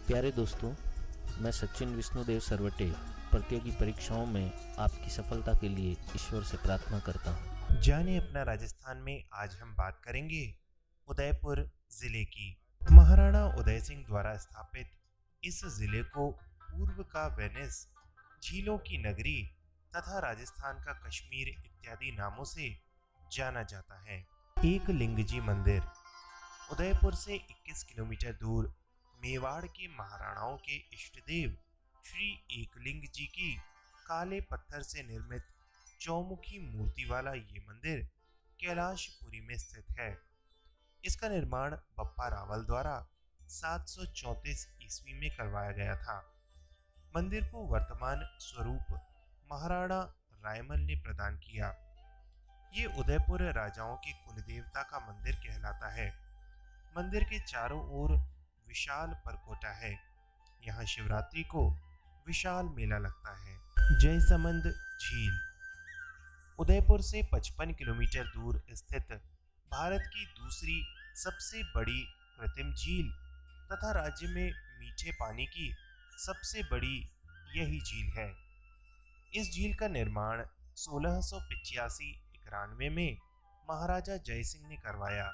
प्यारे दोस्तों, मैं सचिन विष्णुदेव सरवटे प्रतियोगी परीक्षाओं में आपकी सफलता के लिए ईश्वर से प्रार्थना करता हूँ। जाने अपना राजस्थान में आज हम बात करेंगे उदयपुर जिले की। महाराणा उदय सिंह द्वारा स्थापित इस जिले को पूर्व का वेनिस, झीलों की नगरी तथा राजस्थान का कश्मीर इत्यादि नामों से जाना जाता है। एक लिंगजी मंदिर। उदयपुर से 21 किलोमीटर दूर मेवाड़ के महाराणाओं के इष्टदेव श्री एकलिंग जी की काले पत्थर से निर्मित चौमुखी मूर्ति वाला ये मंदिर कैलाशपुरी में स्थित है। इसका निर्माण बप्पा रावल द्वारा 734 ईस्वी में करवाया गया था। मंदिर को वर्तमान स्वरूप महाराणा रायमल ने प्रदान किया। ये उदयपुर राजाओं के कुलदेवता का मंदिर कहलाता है। मंदिर के चारों ओर विशाल परकोटा है। यहाँ शिवरात्रि को विशाल मेला लगता है। जयसमंद झील। उदयपुर से 55 किलोमीटर दूर स्थित भारत की दूसरी सबसे बड़ी कृत्रिम झील तथा राज्य में मीठे पानी की सबसे बड़ी यही झील है। इस झील का निर्माण 1685-91 में महाराजा जयसिंह ने करवाया।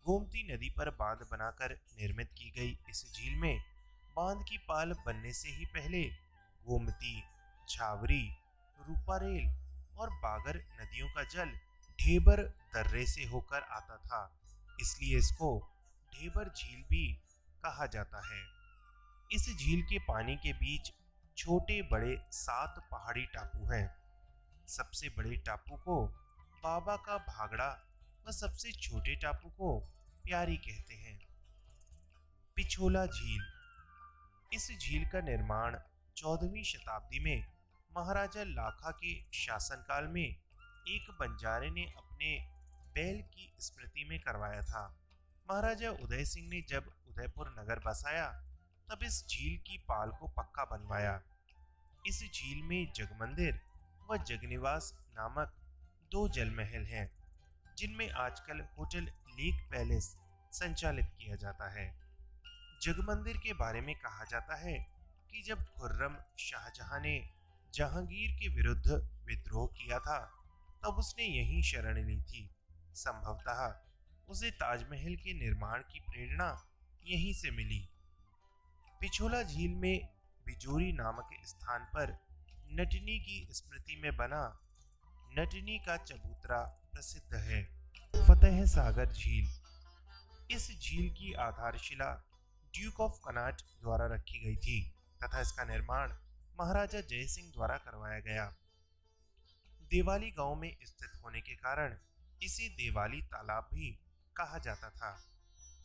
गोमती नदी पर बांध बनाकर निर्मित की गई इस झील में बांध की पाल बनने से ही पहले गोमती, झावरी, रूपारेल और बागर नदियों का जल ढेबर दर्रे से होकर आता था, इसलिए इसको ढेबर झील भी कहा जाता है। इस झील के पानी के बीच छोटे बड़े 7 पहाड़ी टापू हैं। सबसे बड़े टापू को बाबा का भागड़ा व सबसे छोटे टापू को प्यारी कहते हैं। पिछोला झील। इस झील का निर्माण 14वीं शताब्दी में महाराजा लाखा के शासनकाल में एक बंजारे ने अपने बैल की स्मृति में करवाया था। महाराजा उदय सिंह ने जब उदयपुर नगर बसाया तब इस झील की पाल को पक्का बनवाया। इस झील में जगमंदिर व जगनिवास नामक 2 जल महल हैं, जिनमें आजकल होटल लेक पैलेस संचालित किया जाता है। जगमंदिर के बारे में कहा जाता है कि जब खुर्रम शाहजहां ने जहांगीर के विरुद्ध विद्रोह किया था तब उसने यहीं शरण ली थी। संभवतः उसे ताजमहल के निर्माण की प्रेरणा यहीं से मिली। पिछोला झील में बिजोरी नामक स्थान पर नटनी की स्मृति में बना नटनी का चबूतरा प्रसिद्ध है। फतेह सागर झील। इस झील की आधारशिला ड्यूक ऑफ कनाट द्वारा रखी गई थी तथा इसका निर्माण महाराजा जयसिंह द्वारा करवाया गया। देवाली गांव में स्थित होने के कारण इसे देवाली तालाब भी कहा जाता था।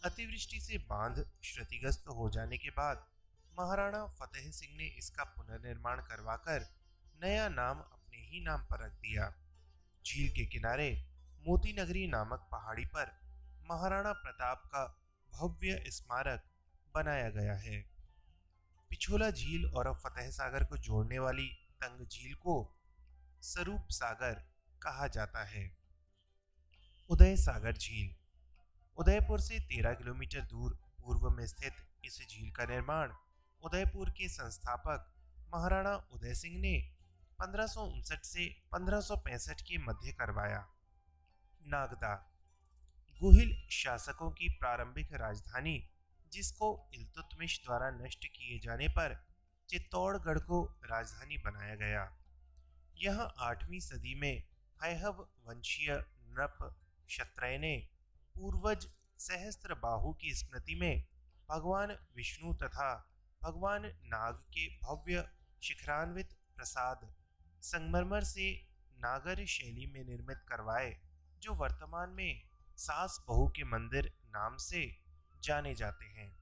अतिवृष्टि से बांध क्षतिग्रस्त हो जाने के बाद महाराणा फतेह सिंह ने इसका पुनर्निर्माण करवाकर नया नाम अपने ही नाम पर रख दिया। झील के किनारे मोती नगरी नामक पहाड़ी पर महाराणा प्रताप का भव्य स्मारक बनाया गया है। पिछोला झील और फतेह सागर को जोड़ने वाली तंग झील को स्वरूप सागर कहा जाता है। उदय सागर झील। उदयपुर से 13 किलोमीटर दूर पूर्व में स्थित इस झील का निर्माण उदयपुर के संस्थापक महाराणा उदय सिंह ने 1559 से 1565 के मध्य करवाया। नागदा। गुहिल शासकों की प्रारंभिक राजधानी, जिसको इल्तुतमिश द्वारा नष्ट किए जाने पर चित्तौड़गढ़ को राजधानी बनाया गया। यह 8वीं सदी में हैहव वंशीय नृप क्षत्रिय ने पूर्वज सहस्त्रबाहु की स्मृति में भगवान विष्णु तथा भगवान नाग के भव्य शिखरान्वित प्रसाद संगमरमर से नागर शैली में निर्मित करवाए, जो वर्तमान में सास बहू के मंदिर नाम से जाने जाते हैं।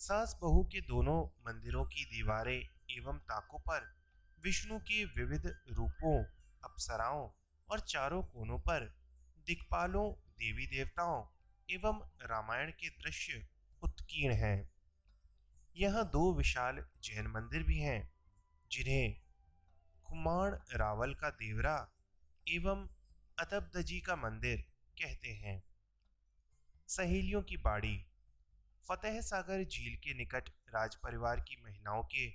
सास बहू के दोनों मंदिरों की दीवारें एवं ताकों पर विष्णु के विविध रूपों, अप्सराओं और चारों कोनों पर दिक्पालों, देवी देवताओं एवं रामायण के दृश्य उत्कीर्ण हैं। यहाँ 2 विशाल जैन मंदिर भी हैं, जिन्हें खुमाण रावल का देवरा एवं अतबदजी का मंदिर कहते हैं। सहेलियों की बाड़ी। फतेह सागर झील के निकट राज परिवार की महिलाओं के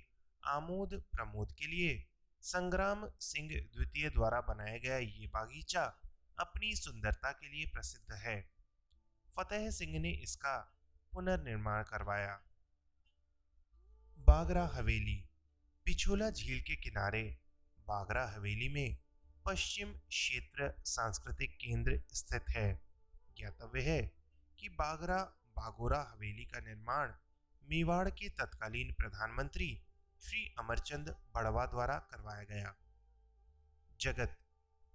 आमोद प्रमोद के लिए संग्राम सिंह द्वितीय द्वारा बनाया गया ये बागीचा अपनी सुंदरता के लिए प्रसिद्ध है। फतेह सिंह ने इसका पुनर्निर्माण करवाया। बागरा हवेली। पिछोला झील के किनारे बागरा हवेली में पश्चिम क्षेत्र सांस्कृतिक केंद्र स्थित है। ज्ञातव्य है कि बागरा बागोरा हवेली का निर्माण मेवाड़ के तत्कालीन प्रधानमंत्री श्री अमरचंद बड़वा द्वारा करवाया गया। जगत।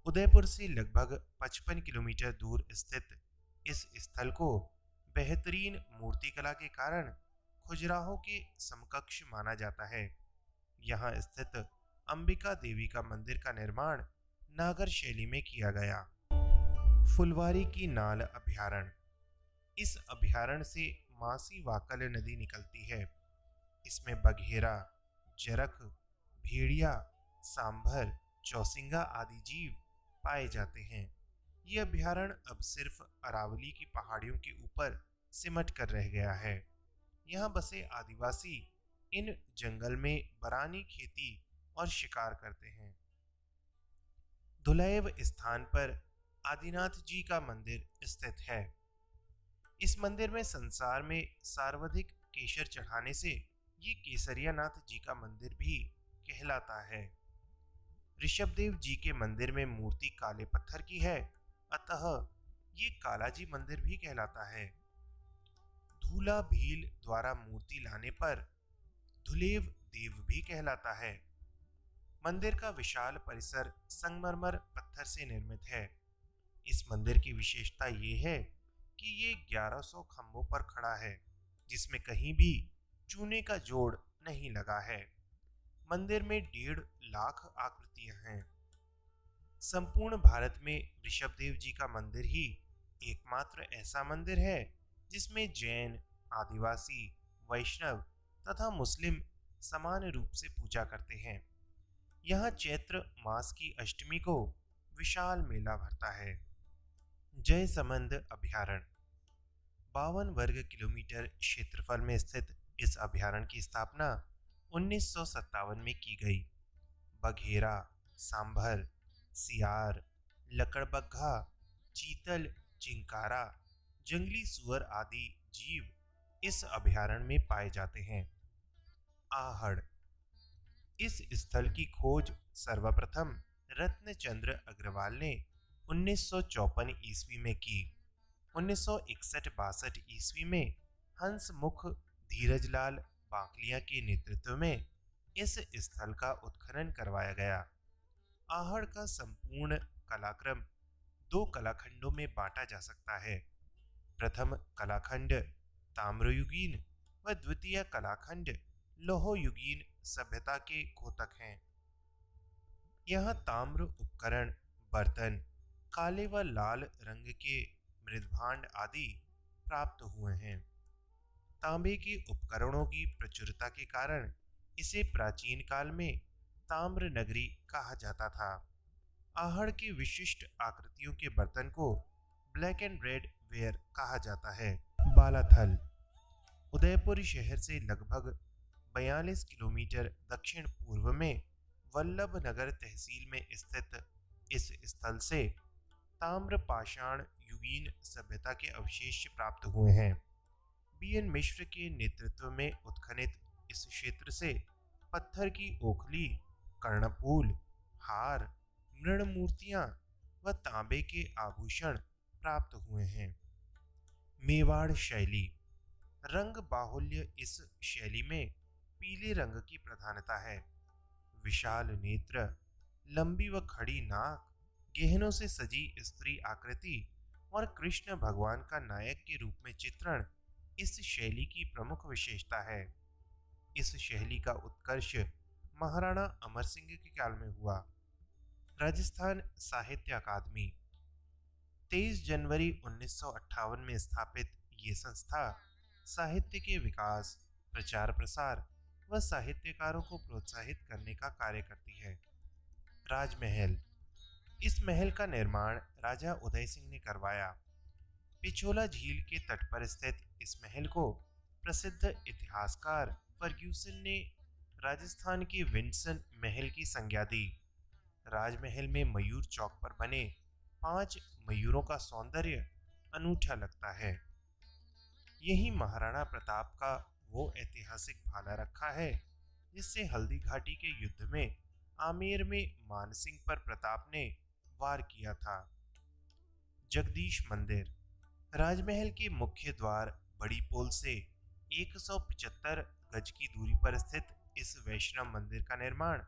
उदयपुर से लगभग 55 किलोमीटर दूर स्थित इस स्थल को बेहतरीन मूर्तिकला के कारण खजुराहो के समकक्ष माना जाता है। यहाँ स्थित अंबिका देवी का मंदिर का निर्माण नागर शैली में किया गया। फुलवारी की नाल अभयारण्य। इस अभयारण्य से मासी वाकल नदी निकलती है। इसमें बघेरा, जरख, भेड़िया, सांभर, चौसिंगा आदि जीव पाए जाते हैं। यह अभयारण्य अब सिर्फ अरावली की पहाड़ियों के ऊपर सिमट कर रह गया है। यहाँ बसे आदिवासी इन जंगल में बरानी खेती और शिकार करते हैं। धुलैव स्थान पर आदिनाथ जी का मंदिर स्थित है। इस मंदिर में संसार में सर्वाधिक केसर चढ़ाने से ये केसरिया नाथ जी का मंदिर भी कहलाता है। ऋषभदेव जी के मंदिर में मूर्ति काले पत्थर की है, अतः ये कालाजी मंदिर भी कहलाता है। धूला भील द्वारा मूर्ति लाने पर धुलेव देव भी कहलाता है। मंदिर का विशाल परिसर संगमरमर पत्थर से निर्मित है। इस मंदिर की विशेषता ये है कि ये 1100 खंभों पर खड़ा है, जिसमें कहीं भी चूने का जोड़ नहीं लगा है। मंदिर में 1.5 लाख आकृतियां हैं। संपूर्ण भारत में ऋषभदेव जी का मंदिर ही एकमात्र ऐसा मंदिर है जिसमें जैन, आदिवासी, वैष्णव तथा मुस्लिम समान रूप से पूजा करते हैं। यहाँ चैत्र मास की अष्टमी को विशाल मेला भरता है। जय समंद अभयारण्य। 52 वर्ग किलोमीटर क्षेत्रफल में स्थित इस अभयारण्य की स्थापना 1957 में की गई। बघेरा, सांभर, सियार, लकड़बग्घा, चीतल, चिंकारा, जंगली सुअर आदि जीव इस अभयारण्य में पाए जाते हैं। आहड़। इस स्थल की खोज सर्वप्रथम रत्नचंद्र अग्रवाल ने 1954 ईस्वी में की। 1961-62 ईस्वी में हंसमुख धीरजलाल बाकलिया के नेतृत्व में इस स्थल का उत्खनन करवाया गया। आहड़ का संपूर्ण कलाक्रम 2 कलाखंडों में बांटा जा सकता है। प्रथम कलाखंड ताम्रयुगीन व द्वितीय कलाखंड लोहयुगीन सभ्यता के घोतक हैं। यहाँ ताम्र उपकरण, बर्तन, काले व लाल रंग के मृदभांड आदि प्राप्त हुए हैं। तांबे के उपकरणों की प्रचुरता के कारण इसे प्राचीन काल में ताम्र नगरी कहा जाता था। आहड़ के विशिष्ट आकृतियों के बर्तन को ब्लैक एंड रेड वेयर कहा जाता है। बालाथल। उदयपुर शहर से लगभग 42 किलोमीटर दक्षिण पूर्व में वल्लभ नगर तहसील में स्थित इस स्थल से ताम्र पाषाण युगीन सभ्यता के अवशेष प्राप्त हुए हैं। बीएन मिश्र के नेतृत्व में उत्खनित इस क्षेत्र से पत्थर की ओखली, कर्णफूल, हार, मृण मूर्तियां व तांबे के आभूषण प्राप्त हुए हैं। मेवाड़ शैली। रंग बाहुल्य। इस शैली में पीले रंग की प्रधानता है। विशाल नेत्र, लंबी व खड़ी नाक, गहनों से सजी स्त्री आकृति और कृष्ण भगवान का नायक के रूप में चित्रण इस शैली की प्रमुख विशेषता है। इस शैली का उत्कर्ष महाराणा अमर सिंह के काल में हुआ। राजस्थान साहित्य अकादमी। 23 जनवरी 1958 में स्थापित ये संस्था साहित्य के विकास, प्रचार प्रसार व साहित्यकारों को प्रोत्साहित करने का कार्य करती है। राजमहल। इस महल का निर्माण राजा उदय सिंह ने करवाया। पिछोला झील के तट पर स्थित इस महल को प्रसिद्ध इतिहासकार फर्ग्यूसन ने राजस्थान के विंडसन महल की संज्ञा दी। राजमहल में मयूर चौक पर बने 5 मयूरों का सौंदर्य अनूठा लगता है। यही महाराणा प्रताप का वो ऐतिहासिक भाला रखा है जिससे हल्दी घाटी के युद्ध में आमेर में मानसिंह पर प्रताप ने वार किया था। जगदीश मंदिर। राजमहल के मुख्य द्वार बड़ी पोल से 175 गज की दूरी पर स्थित इस वैष्णव मंदिर का निर्माण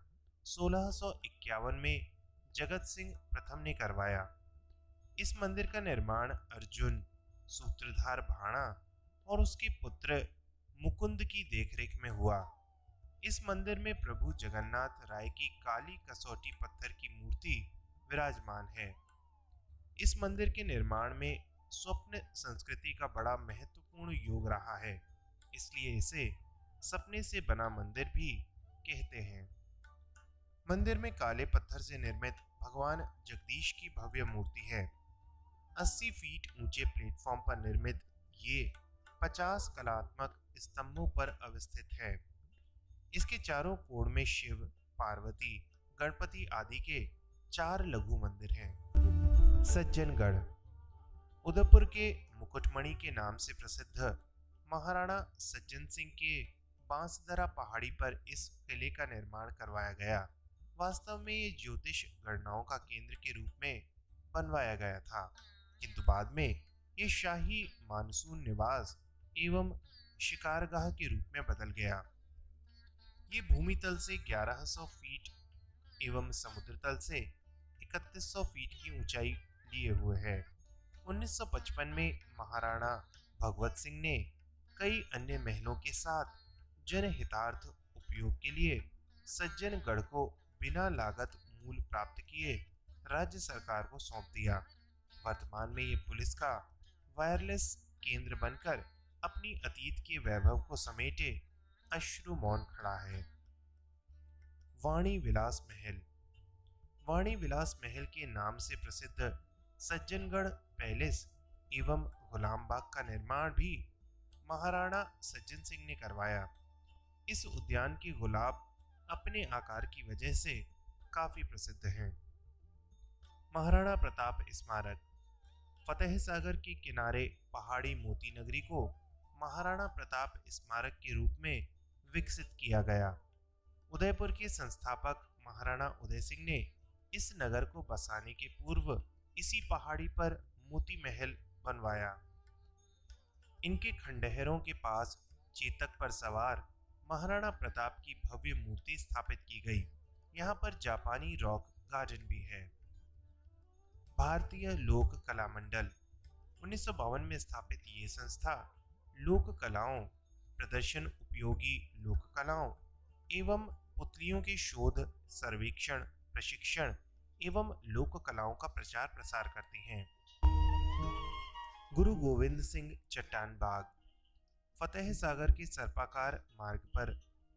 1651 में जगत सिंह प्रथम ने करवाया। इस मंदिर का निर्माण अर्जुन, सूत्रधार भाणा और उसके पुत्र मुकुंद की देखरेख में हुआ। इस मंदिर में प्रभु जगन्नाथ राय की काली कसौटी पत्थर की मूर्ति विराजमान है। इस मंदिर के निर्माण में स्वप्न संस्कृति का बड़ा महत्वपूर्ण योग रहा है, इसलिए इसे सपने से बना मंदिर भी कहते हैं। मंदिर में काले पत्थर से निर्मित भगवान जगदीश की भव्य मूर्ति है। 80 फीट ऊंचे प्लेटफॉर्म पर निर्मित ये 50 कलात्मक स्तंभों पर अवस्थित है। इसके चारों कोण में शिव, पार्वती, गणपति आदि के 4 लघु मंदिर हैं। सज्जनगढ़। उदयपुर के मुकुटमणि के नाम से प्रसिद्ध महाराणा सज्जन सिंह के बांसदरा पहाड़ी पर इस किले का निर्माण करवाया गया। वास्तव में ये ज्योतिष गणनाओं का केंद्र के रूप में बनवाया गया था, किंतु बाद में ये शाही मानसून निवास एवं शिकारगाह के रूप में बदल गया। ये भूमि तल से 1100 फीट एवं समुद्र तल से 3100 फीट की ऊंचाई लिए हुए है। 1955 में महाराणा भगवत सिंह ने कई अन्य महलों के साथ जनहितार्थ उपयोग के लिए सज्जनगढ़ को बिना लागत मूल प्राप्त किए राज्य सरकार को सौंप दिया। वर्तमान में ये पुलिस का वायरलेस केंद्र बनकर अपनी अतीत के वैभव को समेटे अश्रु मौन खड़ा है। वाणी विलास महल। वाणी विलास महल के नाम से प्रसिद्ध सज्जनगढ़ पैलेस एवं गुलाम बाग का निर्माण भी महाराणा सज्जन सिंह ने करवाया। इस उद्यान के गुलाब अपने आकार की वजह से काफी प्रसिद्ध हैं। महाराणा प्रताप स्मारक। फतेह सागर के किनारे पहाड़ी मोती नगरी को महाराणा प्रताप स्मारक के रूप में विकसित किया गया। उदयपुर के संस्थापक महाराणा उदय सिंह ने इस नगर को बसाने के पूर्व इसी पहाड़ी पर मोती महल बनवाया। इनके खंडहरों के पास चेतक पर सवार महाराणा प्रताप की भव्य मूर्ति स्थापित की गई। यहाँ पर जापानी रॉक गार्डन भी है। भारतीय लोक कला मंडल। 1952 में स्थापित ये संस्था लोक कलाओं, प्रदर्शन उपयोगी लोक कलाओं एवं पुतलियों के शोध, सर्वेक्षण, प्रशिक्षण एवं लोक कलाओं का प्रचार प्रसार करती हैं। गुरु गोविंद सिंह चट्टान बाग। फतेह सागर के सर्पाकार मार्ग पर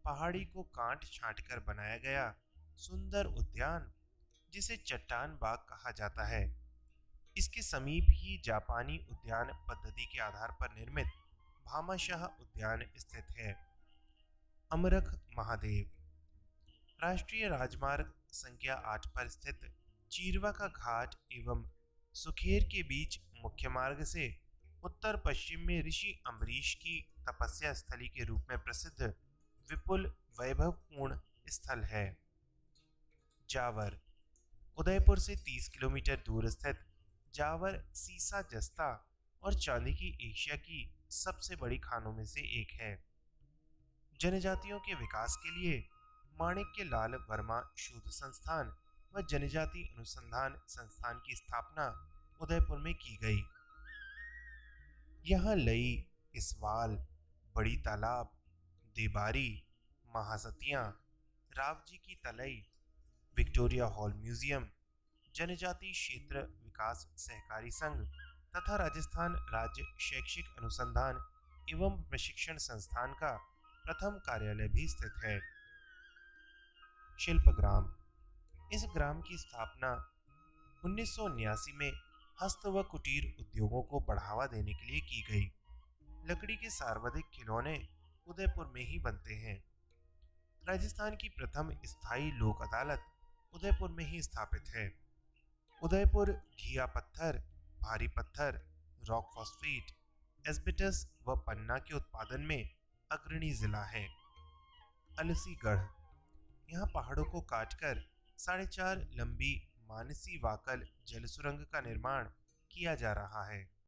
पहाड़ी को काट छांट कर बनाया गया सुंदर उद्यान, जिसे चट्टान बाग कहा जाता है। इसके समीप ही जापानी उद्यान पद्धति के आधार पर निर्मित भामाशाह उद्यान स्थित है। अमरख महादेव। राष्ट्रीय राजमार्ग संख्या 8 पर स्थित चीरवा का घाट एवं सुखेर के बीच मुख्य मार्ग से उत्तर पश्चिम में ऋषि अम्बरीश की तपस्या स्थली के रूप में प्रसिद्ध विपुल वैभवपूर्ण स्थल है। जावर। उदयपुर से 30 किलोमीटर दूर स्थित जावर सीसा, जस्ता और चांदी की एशिया की सबसे बड़ी खानों में से एक है। जनजातियों के विकास के लिए माणिक्य लाल वर्मा शोध संस्थान व जनजाति अनुसंधान संस्थान की स्थापना उदयपुर में की गई। यहाँ लई, इसवाल, बड़ी तालाब, देबारी, महासतियाँ, रावजी की तलई, विक्टोरिया हॉल म्यूजियम, जनजाति क्षेत्र विकास सहकारी संघ तथा राजस्थान राज्य शैक्षिक अनुसंधान एवं प्रशिक्षण संस्थान का प्रथम कार्यालय भी स्थित है। शिल्पग्राम। इस ग्राम की स्थापना 1979 में हस्त व कुटीर उद्योगों को बढ़ावा देने के लिए की गई। लकड़ी के सर्वाधिक खिलौने उदयपुर में ही बनते हैं। राजस्थान की प्रथम स्थायी लोक अदालत उदयपुर में ही स्थापित है। उदयपुर घिया पत्थर, भारी पत्थर, रॉक फॉस्फेट, एस्बेस्टस व पन्ना के उत्पादन में अग्रणी जिला है। अलसीगढ़, यहाँ पहाड़ों को काटकर 4.5 लंबी मानसी वाकल जल सुरंग का निर्माण किया जा रहा है।